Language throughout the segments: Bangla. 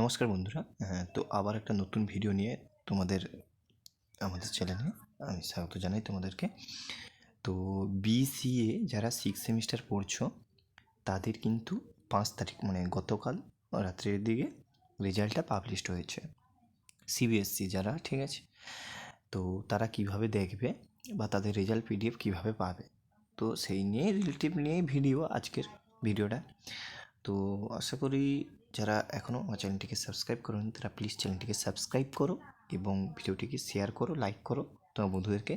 নমস্কার বন্ধুরা। তো আবার একটা নতুন ভিডিও নিয়ে আমাদের চ্যানেলে আমি স্বাগত জানাই তোমাদেরকে। তো বিসিএ যারা 6 সেমিস্টার পড়ছো তাদের কিন্তু 5 তারিখ মানে গতকাল রাত্রের দিকে রেজাল্টটা পাবলিশড হয়েছে। সিবিএসসি যারা, ঠিক আছে? তো তারা কিভাবে দেখবে বা তাদের রেজাল্ট পিডিএফ কিভাবে পাবে, তো সেই নিয়ে রিলেটিভ নিয়ে ভিডিও আজকের ভিডিওটা। তো আশা করি যারা এখনও আমার চ্যানেলটিকে সাবস্ক্রাইব করেন তারা প্লিজ চ্যানেলটিকে সাবস্ক্রাইব করো এবং ভিডিওটিকে শেয়ার করো, লাইক করো তোমার বন্ধুদেরকে।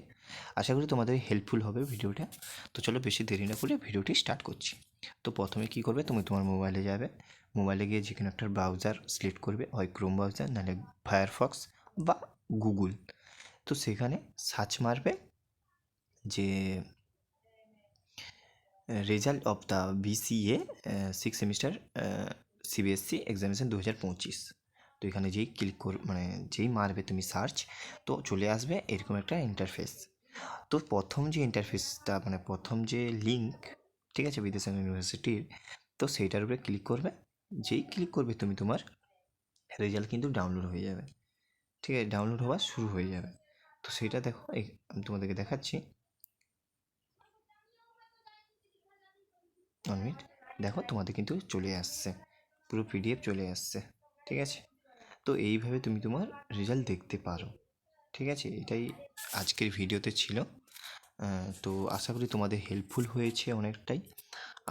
আশা করি তোমাদের হেল্পফুল হবে ভিডিওটা। তো চলো বেশি দেরি না করে ভিডিওটি স্টার্ট করছি। তো প্রথমে কী করবে, তুমি তোমার মোবাইলে যাবে। মোবাইলে গিয়ে যে কোনো একটা ব্রাউজার সিলেক্ট করবে, হয় ক্রোম ব্রাউজার নাহলে ফায়ারফক্স বা গুগল। তো সেখানে সার্চ মারবে যে result of the BCA 6 semester CBSE examination 2025। তো এখানে যেই মারবে তুমি সার্চ, তো চলে আসবে এরকম একটা ইন্টারফেস। তো প্রথম যে ইন্টারফেসটা মানে প্রথম যে লিঙ্ক, ঠিক আছে, বিদ্যাসাগর ইউনিভার্সিটির, তো সেইটার উপরে ক্লিক করবে। যেই ক্লিক করবে তুমি, তোমার রেজাল্ট কিন্তু ডাউনলোড হয়ে যাবে। ঠিক আছে, ডাউনলোড হওয়া শুরু হয়ে যাবে। তো সেইটা দেখো, আমি তোমাদেরকে দেখাচ্ছি। 1 মিনিট। দেখো তোমাদের কিন্তু চলে আসছে, পুরো পিডিএফ চলে আসছে, ঠিক আছে? তো এইভাবে তুমি তোমার রেজাল্ট দেখতে পারো, ঠিক আছে? এটাই আজকের ভিডিওতে ছিল। তো আশা করি তোমাদের হেল্পফুল হয়েছে অনেকটাই।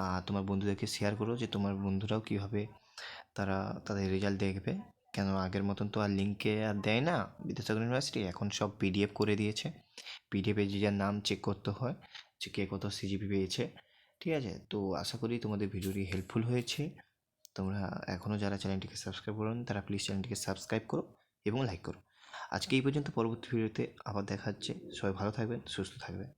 আর তোমার বন্ধুদেরকে শেয়ার করো যে তোমার বন্ধুরাও কীভাবে তারা তাদের রেজাল্ট দেখবে। কেন আগের মতন তো আর লিঙ্কে আর দেয় না বিদ্যাসাগর ইউনিভার্সিটি, এখন সব পিডিএফ করে দিয়েছে। পিডিএফে যে যার নাম চেক করতে হয় যে কে কত সিজিপি পেয়েছে, ঠিক আছে? তো আশা করি তোমাদের ভিডিওটি হেল্পফুল হয়েছে। তোমরা এখনও যারা চ্যানেলটিকে সাবস্ক্রাইব করোনি তারা প্লিজ চ্যানেলটিকে সাবস্ক্রাইব করো এবং লাইক করো। আজকে এই পর্যন্ত, পরবর্তী ভিডিওতে আবার দেখা হচ্ছে। সবাই ভালো থাকবেন, সুস্থ থাকবেন।